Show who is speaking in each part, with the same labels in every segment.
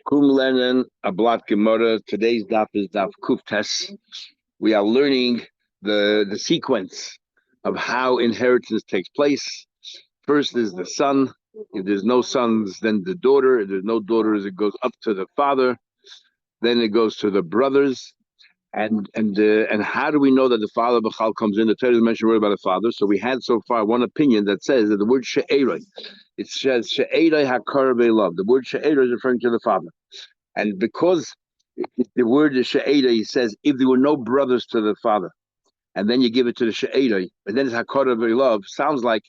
Speaker 1: Kum Lenin, Ablat Gemara. Today's daf is daf Kuftes. We are learning the sequence of how inheritance takes place. First is the son. If there's no sons, then the daughter. If there's no daughters, it goes up to the father. Then it goes to the brothers. And how do we know that the father Bechal comes in? The Torah mentioned word about the father. So we had so far one opinion that says that the word she'eroi, it says she'eroi hakar love. The word she'eroi is referring to the father, and because the word is she'eroi, he says if there were no brothers to the father, and then you give it to the she'eroi, and then it's hakar love. Sounds like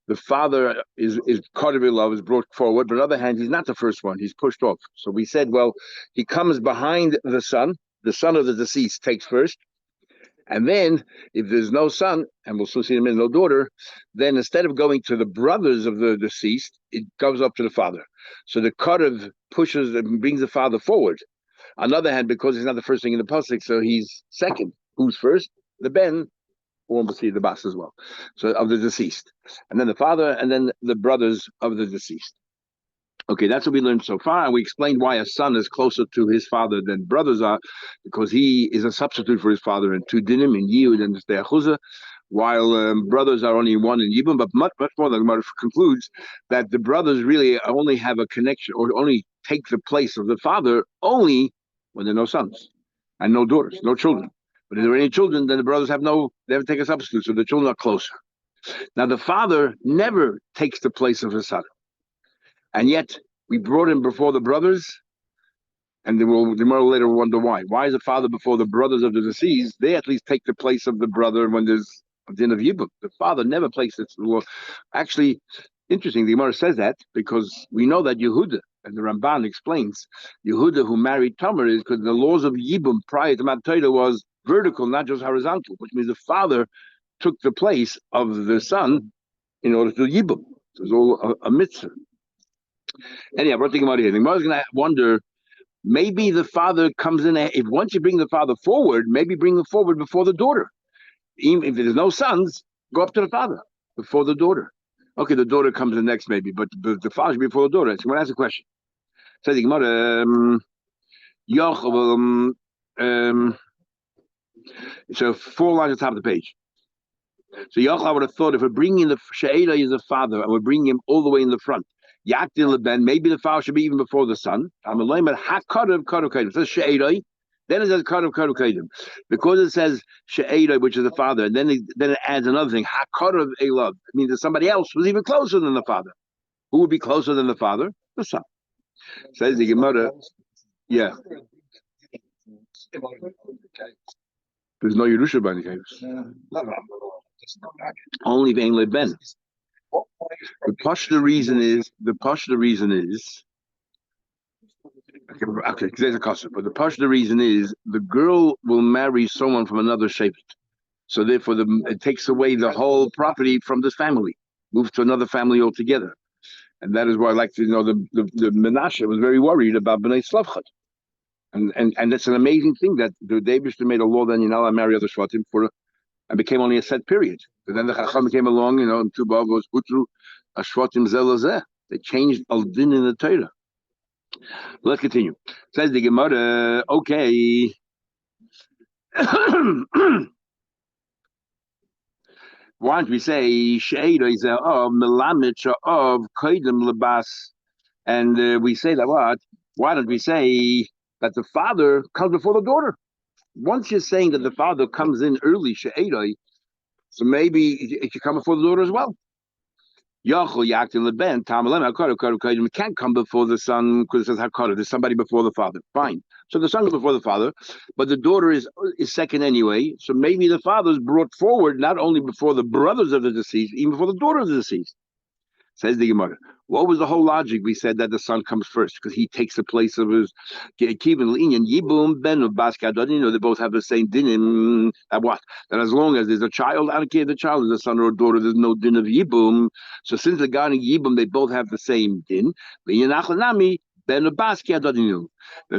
Speaker 1: the father is hakar love is brought forward, but on the other hand, he's not the first one; he's pushed off. So we said, well, he comes behind the son. The son of the deceased takes first, and then if there's no son, and we'll soon see him in no daughter, then instead of going to the brothers of the deceased, it goes up to the father. So the Karev pushes and brings the father forward. On the other hand, because he's not the first thing in the pasuk, so he's second. Who's first? The Ben, or we'll see the Bas as well. So of the deceased, and then the father, and then the brothers of the deceased. Okay, that's what we learned so far, and we explained why a son is closer to his father than brothers are, because he is a substitute for his father in two dinim, in Yud and Steachuzah, while brothers are only one in Yibum, but much more. The Gemara concludes that the brothers really only have a connection, or only take the place of the father, only when there are no sons and no daughters, no children. But if there are any children, then the brothers they have to take a substitute, so the children are closer. Now, the father never takes the place of his son. And yet, we brought him before the brothers, and the Gemara later will wonder why. Why is the father before the brothers of the deceased? They at least take the place of the brother when there's a din of Yibum. The father never places the law. Actually, interesting, the Gemara says that because we know that Yehuda, and the Ramban explains, Yehuda who married Tamar is because the laws of Yibum prior to Matan Torah was vertical, not just horizontal, which means the father took the place of the son in order to Yibum. So it's all a mitzvah. Anyhow, we're thinking about here. The Gemara is going to wonder, maybe the father comes in, if once you bring the father forward, maybe bring him forward before the daughter. Even if there's no sons, go up to the father before the daughter. Okay, the daughter comes in next maybe, but the father should be before the daughter. So I'm going to ask a question. So the Gemara, so 4 lines at the top of the page. So Yochel would have thought if we're bringing the She'ela is the father and we're bringing him all the way in the front, Yakdil ben, maybe the father should be even before the son. It says She'ela, then it says Karev. Because it says She'ela, which is the father, and then it adds another thing, Hakarev Elav. It means that somebody else was even closer than the father. Who would be closer than the father? The son. Says the Gemara, yeah. There's no Yerusha by the case. Only Vein Le Ben. The pashta reason is okay, there's a custom, but the pashta reason is the girl will marry someone from another shevet. So therefore it takes away the whole property from this family, moves to another family altogether. And that is why I like to know the Menashe was very worried about Bnei Slavchat. And it's an amazing thing that the Davish made a law that you're not allowed to marry other Shvatim and became only a set period. But then the Chacham came along, and Tubav was Utru, Ashvatim Zelazeh. They changed Al Din in the Torah. Let's continue. Says the Gemara, okay. Why don't we say She'eda is of Melamit of Kodim Lebas, and we say that what? Why don't we say that the father comes before the daughter? Once you're saying that the father comes in early, She'edai, so maybe it should come before the daughter as well. It can't come before the son because it says Hakara. There's somebody before the father. Fine. So the son is before the father, but the daughter is second anyway. So maybe the father is brought forward not only before the brothers of the deceased, even before the daughter of the deceased. Says the Gemara. What was the whole logic? We said that the son comes first because he takes the place of his Kivin Linyan Yibum Ben of Baskadon. They both have the same din. That what? That as long as there's a child, I don't care if the child is a son or a daughter, there's no din of Yibum. So since the God and Yibum, they both have the same din. Linyan Ben of Baskadon.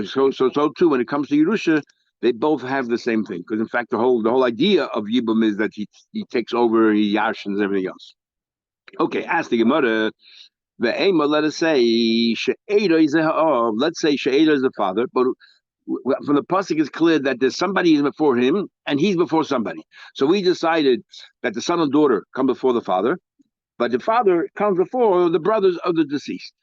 Speaker 1: So too, when it comes to Yerusha, they both have the same thing. Because in fact, the whole idea of Yibum is that he takes over, he yarshins everything else. Okay, ask the Gemara. Let us say let's say She'eda is the father, but from the pasuk it's clear that there's somebody before him and he's before somebody. So we decided that the son and daughter come before the father, but the father comes before the brothers of the deceased.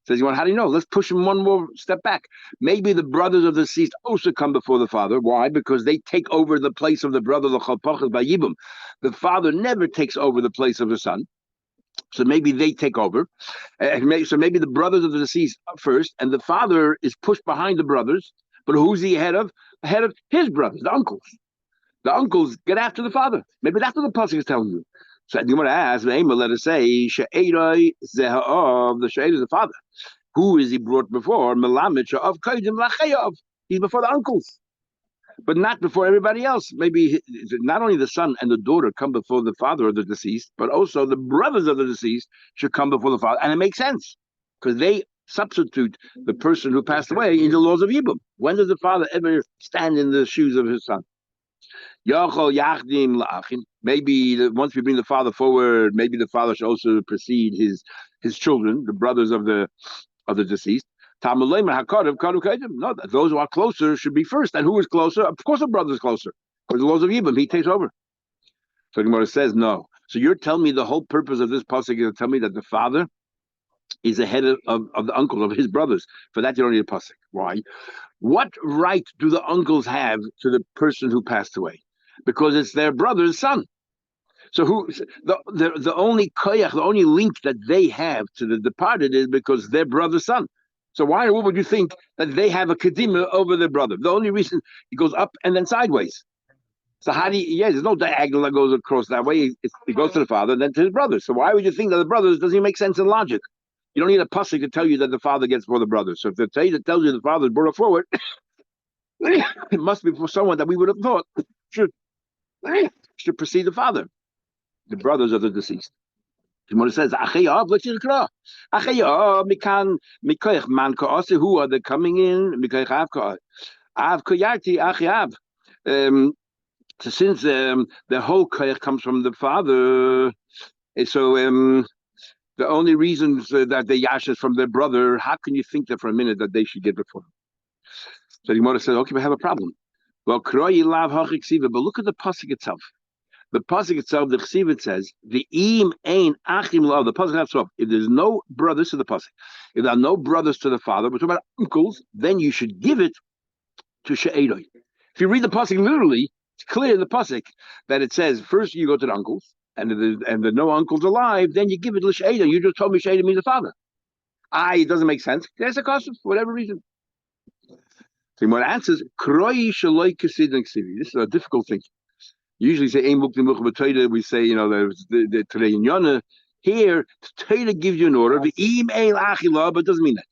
Speaker 1: Says, how do you know? Let's push him one more step back. Maybe the brothers of the deceased also come before the father. Why? Because they take over the place of the brother, the chalpachas by Yibum. The father never takes over the place of the son. So maybe they take over. So maybe the brothers of the deceased first, and the father is pushed behind the brothers. But who's he ahead of? Ahead of his brothers, the uncles. The uncles get after the father. Maybe that's what the pasuk is telling you. So you want to ask, let us say, She'eroi Zeha'ov, the She'er is the father. Who is he brought before? Melamed of Kaidim Lachayav. He's before the uncles, but not before everybody else. Maybe not only the son and the daughter come before the father of the deceased, but also the brothers of the deceased should come before the father. And it makes sense because they substitute the person who passed away in the laws of Yibum. When does the father ever stand in the shoes of his son? Maybe once we bring the father forward, maybe the father should also precede his children, the brothers of the deceased. No, those who are closer should be first. And who is closer? Of course, the brother is closer. For the laws of Yibam, he takes over. So Gemara says no. So you're telling me the whole purpose of this pasuk is to tell me that the father is the head of the uncle of his brothers. For that, you don't need a pasuk. Why? What right do the uncles have to the person who passed away? Because it's their brother's son. So the only koyach, the only link that they have to the departed is because their brother's son. So why would you think that they have a kedima over their brother? The only reason it goes up and then sideways. So how do you, there's no diagonal that goes across that way. It goes to the father and then to his brother. So why would you think that the brothers doesn't make sense in logic? You don't need a pasuk to tell you that the father gets before the brother. So if the Torah tells you the father is brought forward, it must be for someone that we would have thought should precede the father, the brothers of the deceased. Gemara says, "Achayav, let's read Achayav, mikan mikoich man kaase. Who are they coming in? Mikoich av koyarti achayav." So since the whole koyach comes from the father, so the only reasons that they yash is from their brother. How can you think that for a minute that they should get before him? So the Gemara says, "Okay, we have a problem." Well, kroyi lav hachiksiva, but look at the pasuk itself. The pasuk itself, the chesiv, says, "The im ein achim lav." The pasuk itself. If there's no brothers to the pasuk, if there are no brothers to the father, we're talking about uncles, then you should give it to she'eroi. If you read the pasuk literally, it's clear in the pasuk that it says first you go to the uncles, and if there are no uncles alive, then you give it to she'eroi. You just told me she'eroi means the father. It doesn't make sense. There's a custom for whatever reason. So what answers, "Kroi shaloi kesidin ksivi." This is a difficult thing. Usually say ein muktim much, we say, there's the today in Yonah. Here, Torah gives you an order. The im ein achila, but it doesn't mean that.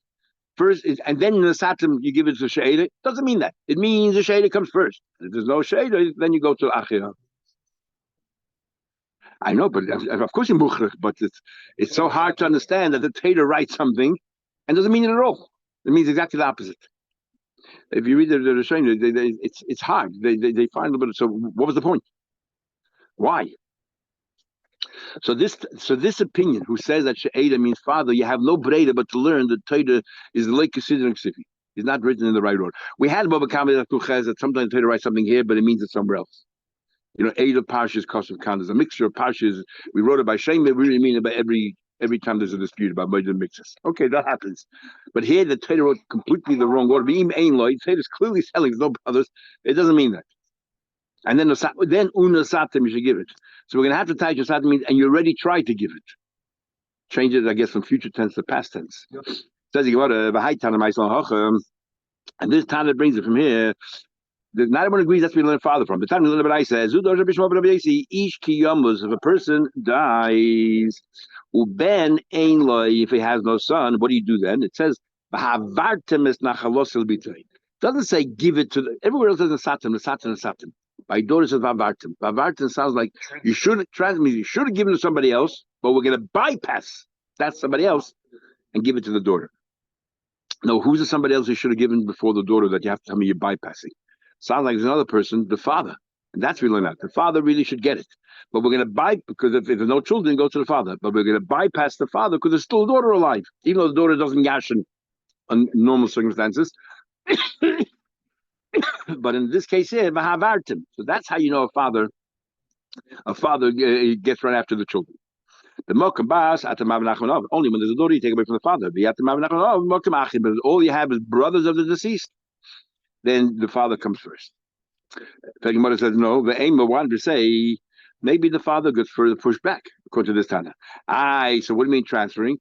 Speaker 1: First, and then in the satim you give it to she'eroi. Doesn't mean that. It means the she'eroi comes first. If there's no she'eroi, then you go to achila. I know, but of course in Buchrich, but it's so hard to understand that the Torah writes something and doesn't mean it at all. It means exactly the opposite. If you read the Rishonim, it's hard. They find a little bit. So what was the point? Why? So this opinion, who says that she'eroi means father, you have no breda but to learn that Torah is like considering sifi. It's not written in the right order. We had Bava Basra Daf that sometimes Torah writes something here, but it means it somewhere else. Eight of parshas, Kosev Khan. There's a mixture of parshas. We wrote it by Shem, we really mean it by every time there's a dispute about the mixes. Okay, that happens. But here the Torah wrote completely the wrong order. Torah is clearly telling no brothers. It doesn't mean that. And then una satim you should give it. So we're going to have to tie satim means, and you already tried to give it. Change it, I guess, from future tense to past tense. Yep. Says and this Tana brings it from here. Not everyone agrees that's where we learn father from. The time we learn about I says, each kiyamos, if a person dies, uben ein loy, if he has no son, what do you do then? It says, doesn't say give it to the, everywhere else says the satim. My daughter says vavartim. Vavartim sounds like you should have given it to somebody else, but we're going to bypass that somebody else and give it to the daughter. No, who's the somebody else you should have given before the daughter that you have to tell me you're bypassing? Sounds like there's another person, the father. And that's what we learn out. The father really should get it. But we're going to because if there's no children, go to the father. But we're going to bypass the father because there's still a daughter alive, even though the daughter doesn't yashin on normal circumstances. But in this case here, vahavartim. So that's how you know a father gets right after the children. The mokum bas only when there's a daughter you take away from the father. But all you have is brothers of the deceased. Then the father comes first. The Gemara says no. The aim wanted to say maybe the father gets further pushed back according to this Tana. So what do you mean transferring?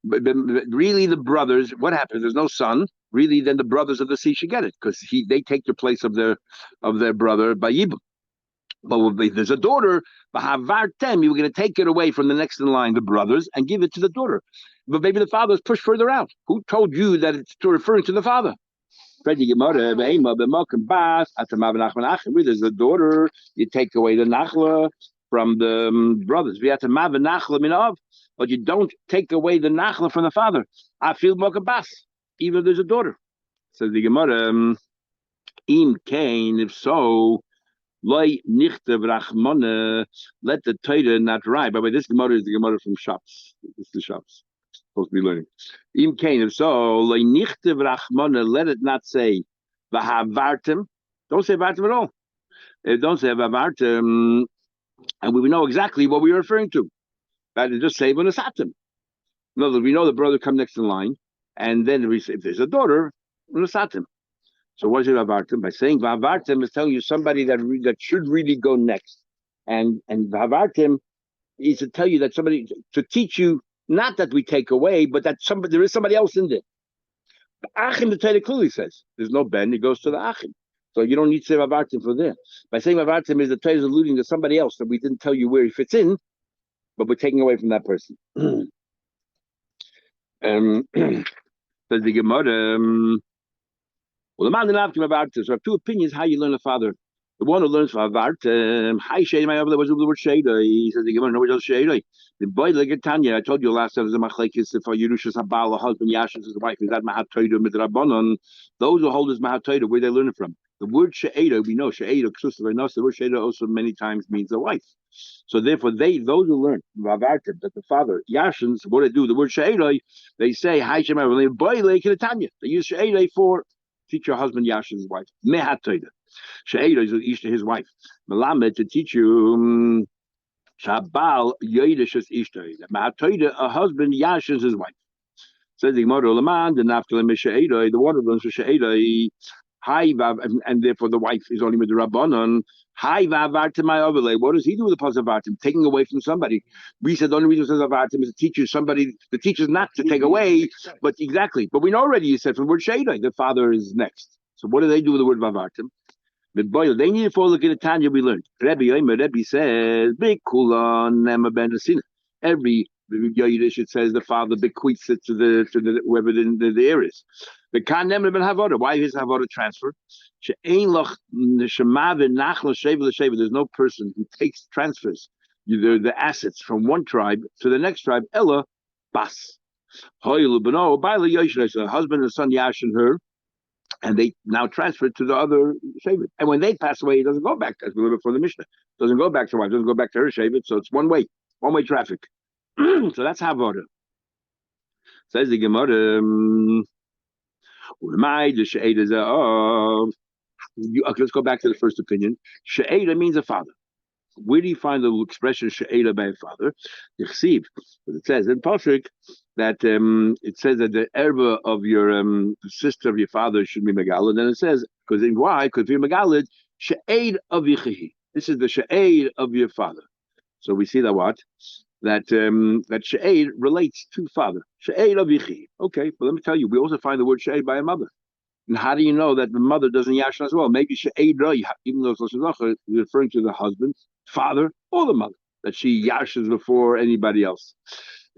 Speaker 1: But really, the brothers. What happens? There's no son. Really, then the brothers of the sea should get it because they take the place of their brother by Yibum. But if there's a daughter, you were going to take it away from the next in line, the brothers, and give it to the daughter. But maybe the father is pushed further out. Who told you that it's referring to the father? There's a daughter, you take away the nachla from the brothers. But you don't take away the nachla from the father. I feel mokabas, even if there's a daughter. Says the Gemara, im kain, if so, loy nichtev rachmana, let the Torah not write. By the way, this Gemara is the Gemara from Shabbos. This is the Shabbos. Supposed to be learning. Im kain, if so, loy nichtev rachmana, let it not say vahavartim. Don't say vartim at all. Don't say vahavartim, and we know exactly what we're referring to. That is just say v'nasatim. In other words, we know the brother come next in line, and then we say if there's a daughter, v'nasatim. So what is it vavartim? By saying vavartim is telling you somebody that should really go next, and vavartim is to tell you that somebody to teach you not that we take away, but that there is somebody else in there. Achim, the Torah clearly says there's no ben; it goes to the achim. So you don't need to say vavartim for there. By saying vavartim is the Torah is alluding to somebody else that we didn't tell you where he fits in, but we're taking away from that person. Says the Gemara. Well, the man didn't have to about this. So I have two opinions how you learn a father. The one who learns from Avart, hi Shady, my other was the word Shady. He says, "You know what else Shady?" The boy like Tanya. I told you last time, there's a machlekes for Yerushas Habal, a husband, Yashas, his wife. Is that Mahatoida Midrabanon? Those who hold his Mahatoida, where they learn it from. The word Shady, we know Shady. The word Shady also many times means a wife. So therefore, those who learn Vavartim that the father Yashins, what they do, the word Shady, they say hi Shema. Boy like Tanya. They use Shady for teach your husband Yashin's wife. Mehatoida. She'eda is his wife. Melamed to teach you Shabal Yoidish is Ishtay. Mehatoida, a husband Yashin's his wife. Says the Gemara Laman, the Naftalim She'eda, the one who learns for She'eda, Hi Vav, and therefore the wife is only with the Rabbanon. Hi Vavartim my overlay. What does he do with the positive Vartim? Taking away from somebody. We said the only reason it says Vartim is to teach you somebody, the teacher's not to take away, but exactly. But we know already you said from the word Sheda, the father is next. So what do they do with the word Vavartim? But boy, they need to look at the Tanya we learned. Rebbe says, Big Kulan Nema Ben Sina. Every Yodish it says the father bequeaths it to the whoever the heir is. The kan never been havoda. Why is havoda transfer? There's no person who transfers the assets from one tribe to the next tribe. Ella bas. A husband and son yashin her, and they now transfer it to the other shevet. And when they pass away, it doesn't go back. As we learned before the Mishnah, it doesn't go back to wife. It doesn't go back to her shevet. So it's one way traffic. So that's havoda. Says the Gemara. Let's go back to the first opinion. She'eda means a father. Where do you find the expression she'eda by a father? It says in Pasuk that it says that the erba of your sister of your father should be megalad. And it says why? Because if you're megalad, she'ed of yichihi. This is the she'ed of your father. So we see that what? That she'ed relates to father. She'ed of yichi. Okay, but let me tell you, we also find the word she'ed by a mother. And how do you know that the mother doesn't yashin as well? Maybe she'ed roi, even though it's referring to the husband, father, or the mother, that she yashins before anybody else.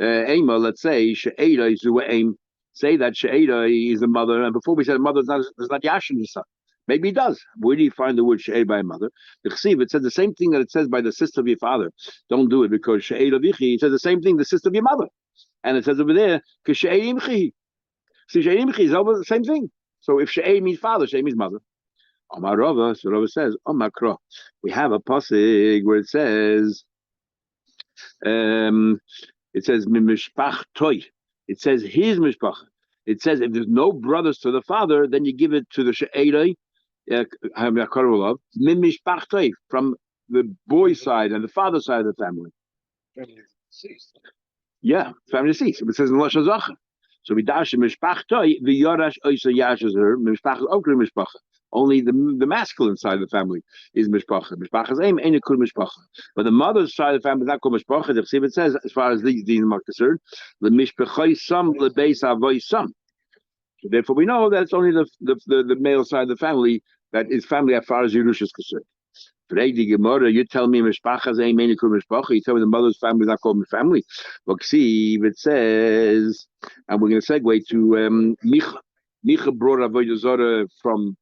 Speaker 1: Ema, let's say she'ed is the aim. Say that she'ed is the mother, and before we said mother does not yashin the son. Maybe he does. Where do you find the word she'ed by a mother? The chsiv, it says the same thing that it says by the sister of your father. Don't do it because she'ed of yichi. It says the same thing, the sister of your mother. And it says over there, because she'ed imchi. So she'ed imchi is over the same thing. So if she'ed means father, she'ed means mother. Amar Rava, so Rava says, Omakro. We have a pasuk where um, it says mimishpach toy. It says his mishpacha. It says if there's no brothers to the father, then you give it to the she'erei mimishpach toy from the boy's side and the father's side of the family. Yeah, family deceased. It says in Lashon Zachar. So we dash mishpachtoi the yorash oisa yashes her mishpach okri mishpacha. Only the masculine side of the family is mishpacha. Mishpacha's aim ain't a kul mishpacha. But the mother's side of the family is not called mishpacha. The Chsiv it says, as far as these are concerned, the mishpachoi some the beis avoy some. So therefore, we know that it's only the male side of the family that is family as far as Yerush is concerned. You tell me mishpachas ain't many kul mishpacha. You tell me the mother's family is not called family. But see, it says, and we're going to segue to Micha. Micha brought Avodah Zarah from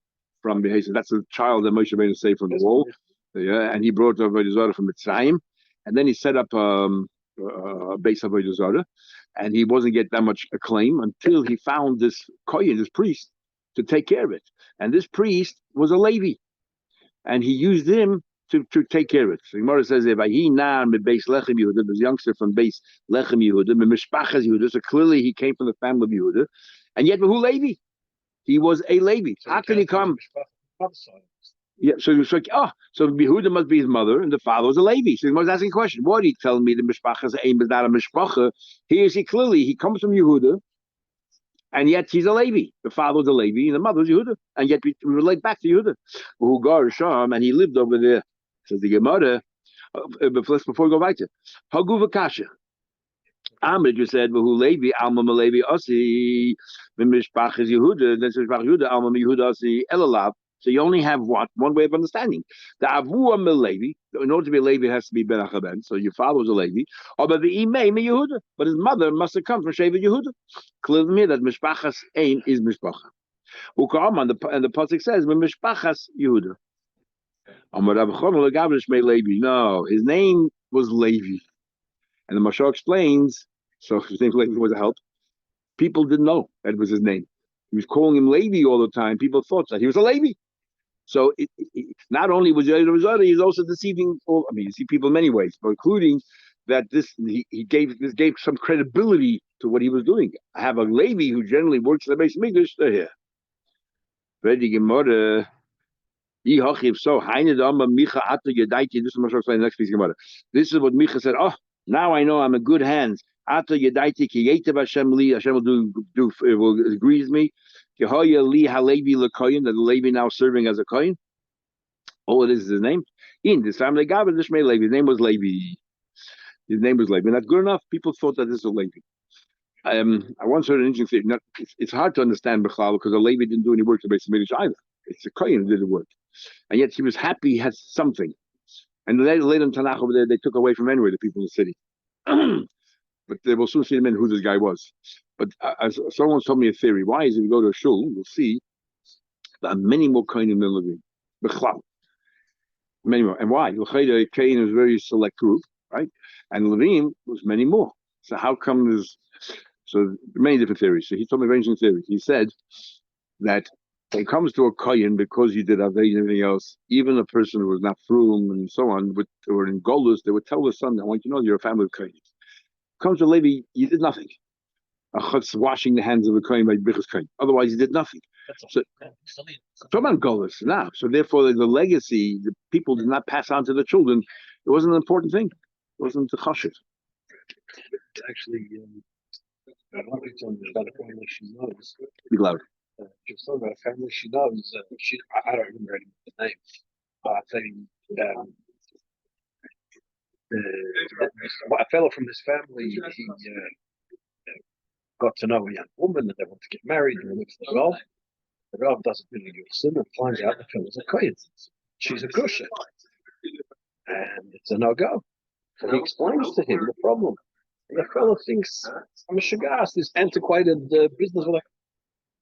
Speaker 1: Behason. That's the child that Moshe made say from the wall. Yeah, and he brought Avodah Zarah from Mitzrayim, and then he set up a base of Avodah Zarah, and he wasn't getting that much acclaim until he found this kohen, this priest, to take care of it. And this priest was a Levi. And he used him to take care of it. So Gemara says, "If he nar me base lechem Yehuda, this youngster from base lechem Yehuda, me mishpachas Yehuda." So clearly he came from the family of Yehuda, and yet who Levi? He was a Levi. So how can he come? Yeah, so Yehuda must be his mother, and the father was a Levi. So he was asking a question: what are you telling me? The mishpachas aim is not a mishpacha. Here is he clearly he comes from Yehuda. And yet he's a Levi. The father was a Levi, and the mother was Yehuda. And yet we relate back to Yehuda. Who gar Sham, and he lived over there. Says the Gemara. Before we go back to Hagu v'kasha. Amr just said, "Who Levi? Alma Levi Asi Mishpach is Yehuda. Then says Yehuda Alma Yehuda Asi Elalav." So you only have one way of understanding. The Avua Levi. In order to be a Levi, it has to be Ben Achaben. So your father was a Levi. Or by the Imei me Yehuda, but his mother must have come from Sheva Yehuda. Clearly, me that Mishpachas Ein is Mishpacha. Ukam and the pasuk says Mishpachas Yehuda. No, his name was Levi, and the Mashal explains. So his name Levi was a help. People didn't know that was his name. He was calling him Levi all the time. People thought that he was a Levi. So not only was he's also deceiving all. I mean, you see people in many ways, but including that he gave some credibility to what he was doing. I have a Levi who generally works in the base of English. They're here. Ready Gemara. So Micha Ata Yadaiti. This is what I'm next piece Gemara. This is what Micha said. Oh, now I know I'm in good hands. Ata Yadaiti Ki Yetev Hashem Li. Hashem will agree with me. Yehoya Li Halevi LeKoyin, that the Levi now serving as a Koyin. All it is his name. In this family, Gavin Lishmei Levi. His name was Levi. His name was Levi. Not good enough. People thought that this was Levi. I once heard an interesting thing. It's hard to understand Bechlal because a Levi didn't do any work to base the Midrash either. It's a Koyin who did the work, and yet he was happy he had something. And later in Tanakh over there, they took away from anyway the people in the city. But they will soon see in who this guy was. But as someone told me a theory, why is if you go to a shul, you'll see there are many more Kohanim than Levim. Bechlal. Many more. And why? L'chayda Kohen is a very select group, right? And Levim was many more. So how come there's many different theories. So he told me very interesting theories. He said that when it comes to a Kohen, because you did Aved and everything else, even a person who was not frum and so on, or in Golus, they would tell the son, I want you to know you're a family of Kohen. Comes to Levi, you did nothing. Washing the hands of a Kohen by Bichas Kohen. Otherwise, you did nothing. So, talking about Golus now. So therefore, the legacy, the people did not pass on to the children. It wasn't an important thing. It wasn't the chashiv.
Speaker 2: Actually, I want to tell you about a family she knows.
Speaker 1: Be loud.
Speaker 2: Just talking about a family she knows. I don't remember any of the names. I think a fellow from this family, he got to know a young woman and they want to get married and looks at the Rav. The Rav doesn't really listen and finds out the fellow's a Kohen. She's a Gusha. And it's a no-go. So he explains to him the problem. And the fellow thinks, I'm a shagas, this antiquated business.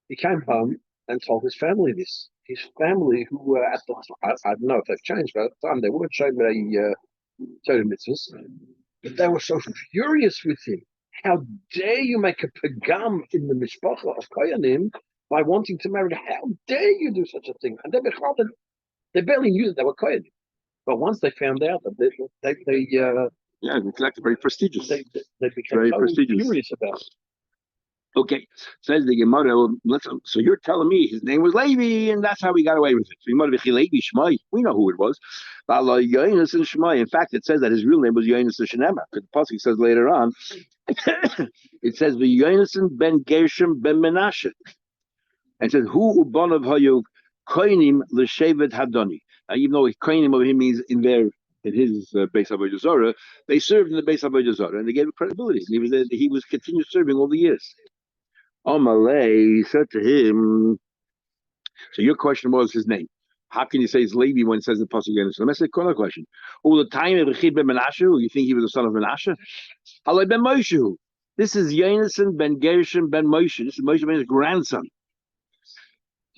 Speaker 2: He came home and told his family this. His family, who were at the time, I don't know if they've changed, but at the time they weren't showing Torah mitzvahs. But they were so furious with him. How dare you make a pagam in the mishpacha of Koyanim by wanting to marry. How dare you do such a thing? And they barely knew that they were kohen. But once they found out that
Speaker 1: yeah, it's very prestigious.
Speaker 2: They became
Speaker 1: Very
Speaker 2: so
Speaker 1: prestigious.
Speaker 2: furious about it.
Speaker 1: Okay, says the Gemara. So you're telling me his name was Levi, and that's how we got away with it. So Levi Shmai. We know who it was. Yonis and Shmai. In fact, it says that his real name was Yonis and Shenema. Because the pasuk says later on, it says the Yonason ben Gershom ben Menashe, and it says who ubanav hayu koinim l'shevet hadoni. Now, even though koinim of him means in his base of Avodah, they served in the base of Avodah, and they gave him credibility. And he was continued serving all the years. Amalei said to him, so your question was his name. How can you say it's Levi when it says the pasuk again? So let me ask a question. All the time of Rechid ben Menashe, you think he was the son of Menashe? Haloi ben Moshe. This is Yonason ben Gershom ben Moshe. This is Moshe ben's grandson.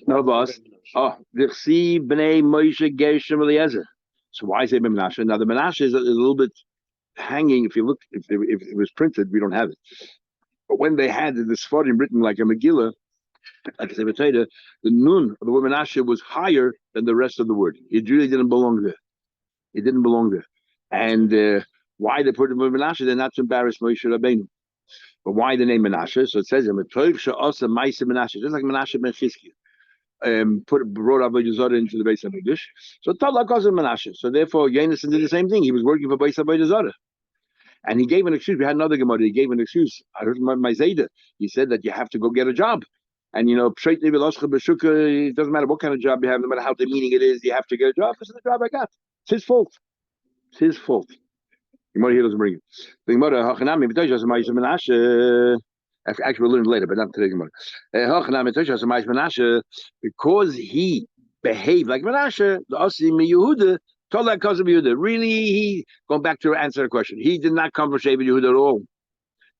Speaker 1: No, boss. Oh, V'chsi b'nei Moshe Gershom Eliezer. So why is it ben Menashe? Now the Menashe is a little bit hanging. If you look, if it was printed, we don't have it. But when they had the Sfarim written like a Megillah, like I say, the nun of the word Menashe was higher than the rest of the word. It really didn't belong there. It didn't belong there. And why they put the word Menashe? They're not to embarrass Moshe Rabbeinu. But why the name Menashe? So it says Menashe, just like Menashe ben Chizkiah. Brought Avodah Zarah into the base of English. So Talak calls him Menashe. So therefore, Yonason did the same thing. He was working for base of Avodah Zarah. And he gave an excuse. We had another Gemara. He gave an excuse. I heard my Zayda. He said that you have to go get a job. And it doesn't matter what kind of job you have, no matter how demeaning it is, you have to get a job. This is the job I got. It's his fault. It's his fault. Gemara here doesn't bring it. The Gemara, actually, we'll learn later, but not today. Gemara. Because he behaved like Menashe, the Osim Yehuda told that cousin Yehuda. Really, he going back to answer the question. He did not come from Shevet Yehuda at all.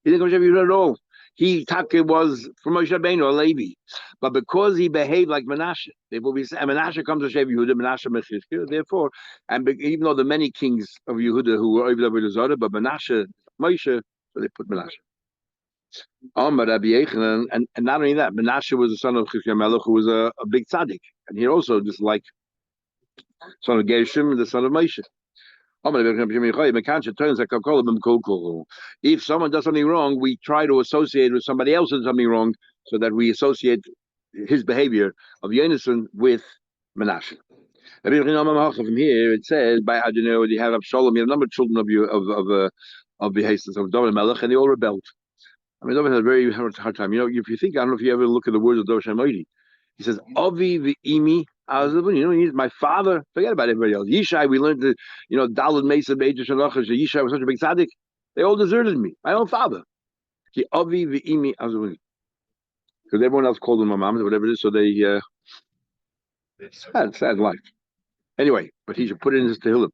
Speaker 1: He didn't come from Shevet Yehuda at all. He Taka was from Moshe Rabbeinu or Levi, but because he behaved like Menashe, therefore we say Menashe comes to Shevet Yehuda, Menashe Mechizkiah. Therefore, and even though the many kings of Yehuda who were over the Zara, but Menashe, Moshe, so they put Menashe. Amar Rabbi Yechanan, and not only that, Menashe was the son of Chizkiah Melech, who was a big tzaddik, and he also just like son of Gershom, the son of Moshe. If someone does something wrong, we try to associate with somebody else doing something wrong, so that we associate his behavior of Yonason with Menashe. From here it says, by Adonai, you have Absalom, you have a number of children of you of the Hastings of David Melech, and they all rebelled. I mean, David had a very hard time. If you think, I don't know if you ever look at the words of David Shemoidi. He says, Avi v'imi. He's my father. Forget about everybody else. Yishai, we learned that, Dalad Mesa, Be'etus Shalachash, Yishai was such a big tzaddik. They all deserted me. My own father. Avi v'imi azavuni. Because everyone else called them my mom, whatever it is, so they, sad life. Anyway, but he should put it in his Tehillim.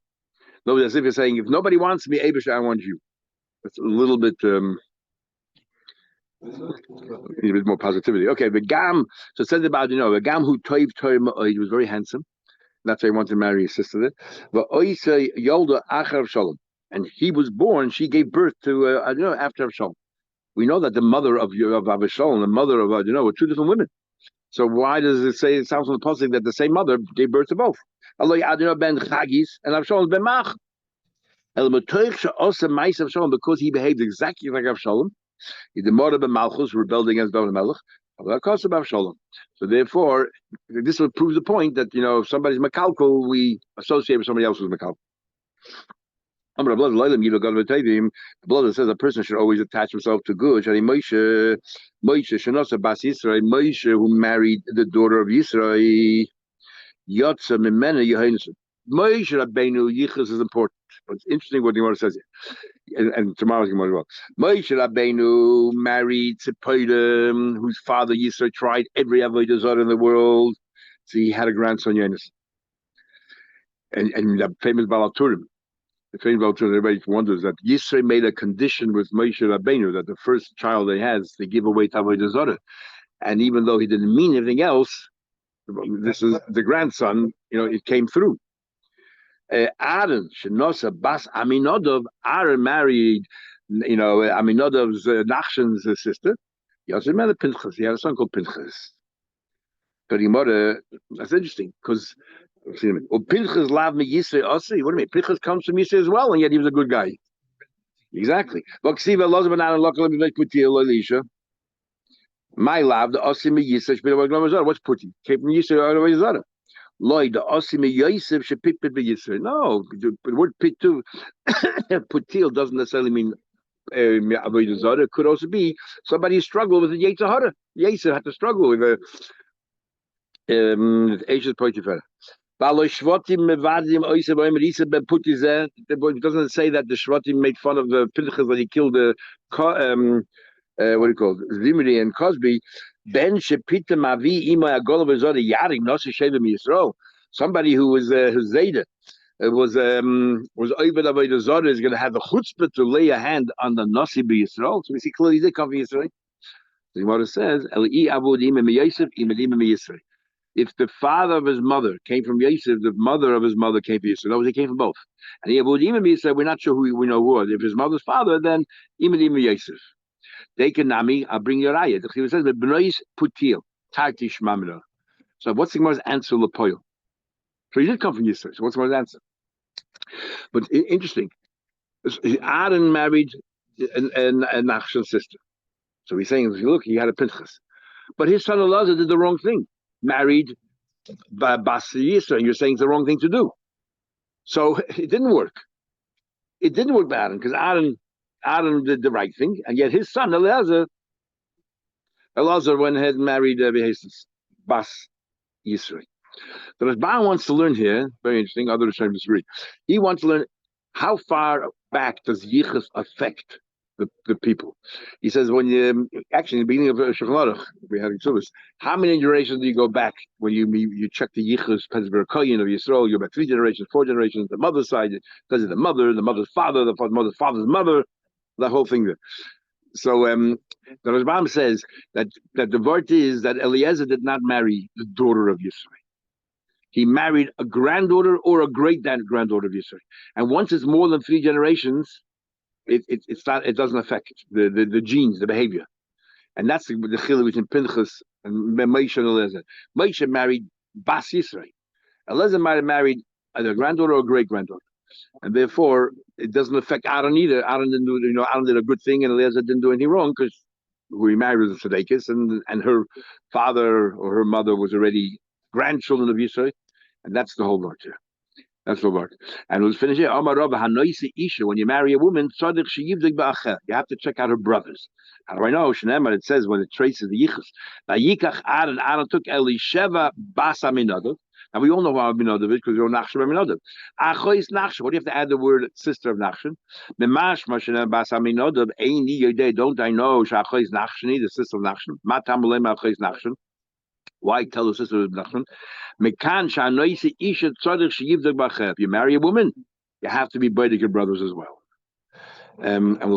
Speaker 1: No, as if you're saying, if nobody wants me, Abish, I want you. It's a little bit, need a bit more positivity. Okay, the Gam, so it says about, the Gam who toiv he was very handsome. That's why he wanted to marry his sister there. But Oisa Yolda Achar Shalom. And he was born, she gave birth to, after Avshalom. We know that the mother of Avshalom, the mother of, were two different women. So why does it say, it sounds on the positive that the same mother gave birth to both? Allah Adonai ben Chagis and Avshalom ben Mach. Because he behaved exactly like Avshalom. The Mordeh ben Malchus rebelled against David Melech. So therefore, this would prove the point that if somebody's Makalkal, we associate with somebody else who's Makalkal. The blood says a person should always attach himself to good. Moshe, who married the daughter of Yisrael, Yotza Mimena Yehonason. Moshe Rabbeinu Yichus is important. But it's interesting what the Gemara says here. And tomorrow's Gemara as well. Moshe Rabbeinu married Tzipporim, whose father Yisrael tried every avodah zarah in the world. So he had a grandson, Yonason. And the famous Baal Turim. The famous Baal Turim, everybody wonders that Yisrael made a condition with Moshe Rabbeinu that the first child they has, they give away to avodah zarah. And even though he didn't mean anything else, this is the grandson, it came through. Aaron, Shenosa Bas Aminodov, Aaron married, Aminodov's Nachshon's sister. He also married Pinchas. He had a son called Pinchas. But that's interesting because Pinchas lav me Yisrael Asi. What do you mean? Pinchas comes from Yisrael as well, and yet he was a good guy. Exactly. What's puti? Came from Yisrael. Lloyd, the Osimi Yosef should pit be Yisrael. No, the word pit too. Putil doesn't necessarily mean avodah zara. It could also be somebody struggled with the Yetzer Hara. Yosef had to struggle with the Ashes Potiphar. It doesn't say that the Shvatim made fun of the Pinchas that he killed the what do you call it, Zimri and Cosby. Ben Shepita Mavi Ima Agolav Yaring Nasi Shevim Yisrael. Somebody who was Zayda was over the Zara is going to have the chutzpah to lay a hand on the Nasi be Yisrael. So we see clearly they come from Yisrael. The Gemara says, if the father of his mother came from Yosef, the mother of his mother came from Yisrael. In other words, he came from both. And he we're not sure who we know who. If his mother's father, then Imedim Yosef. They can nami. I'll bring your ayah. He says, "B'nois putil tartish mamra." So what's the Gemara's answer? Lepoil. So he did come from Yisrael. So what's the Gemara's answer? But interesting. Aaron married a Nachshon's sister. So he's saying, look, he had a Pinchas. But his son Elazar did the wrong thing. Married Basra Yisrael. You're saying it's the wrong thing to do. So it didn't work. It didn't work by Aaron because Aaron did the right thing, and yet his son Elazar went ahead and married Bas Yisrael. The Rashban wants to learn here, very interesting, other Rishonim disagree. He wants to learn how far back does Yichus affect the people. He says when you actually in the beginning of Shulchan Aruch, we had service. How many generations do you go back when you check the Yichus Pesach Koyin of Yisrael? You go back 3 generations, 4 generations. The mother's side because of the mother's father, the mother's father's mother, the whole thing there. So the Rashbam says that the word is that Eliezer did not marry the daughter of Yisrael. He married a granddaughter or a great granddaughter of Yisrael. And once it's more than 3 generations, it doesn't affect the genes, the behavior. And that's the chiluk between Pinchas and Moshe and Eliezer. Moshe married Bas Yisrael. Eliezer married either a granddaughter or a great granddaughter. And therefore, it doesn't affect Aaron either. Aaron didn't do, Aaron did a good thing, and Eliezer didn't do anything wrong because who he married was a tzedekis, and her father or her mother was already grandchildren of Yisrael, and that's the whole lot here. That's the word. And we'll finish here. When you marry a woman, you have to check out her brothers. How do I know? It says when it traces the yichus. Aaron took Elisheva bas Aminadav. Now we all know how Aminadav is because you're Nachshon Aminadav. Achois Nachshon. What do you have to add the word sister of Nachshon? Memash Mashana bas Aminadav. Eini Yodei. Don't I know Shachois Nachshoni, the sister of Nachshon? Matam Olem Achois Nachshon. Why tell the sister of Nachshon? If you marry a woman, you have to be biding your brothers as well. And we'll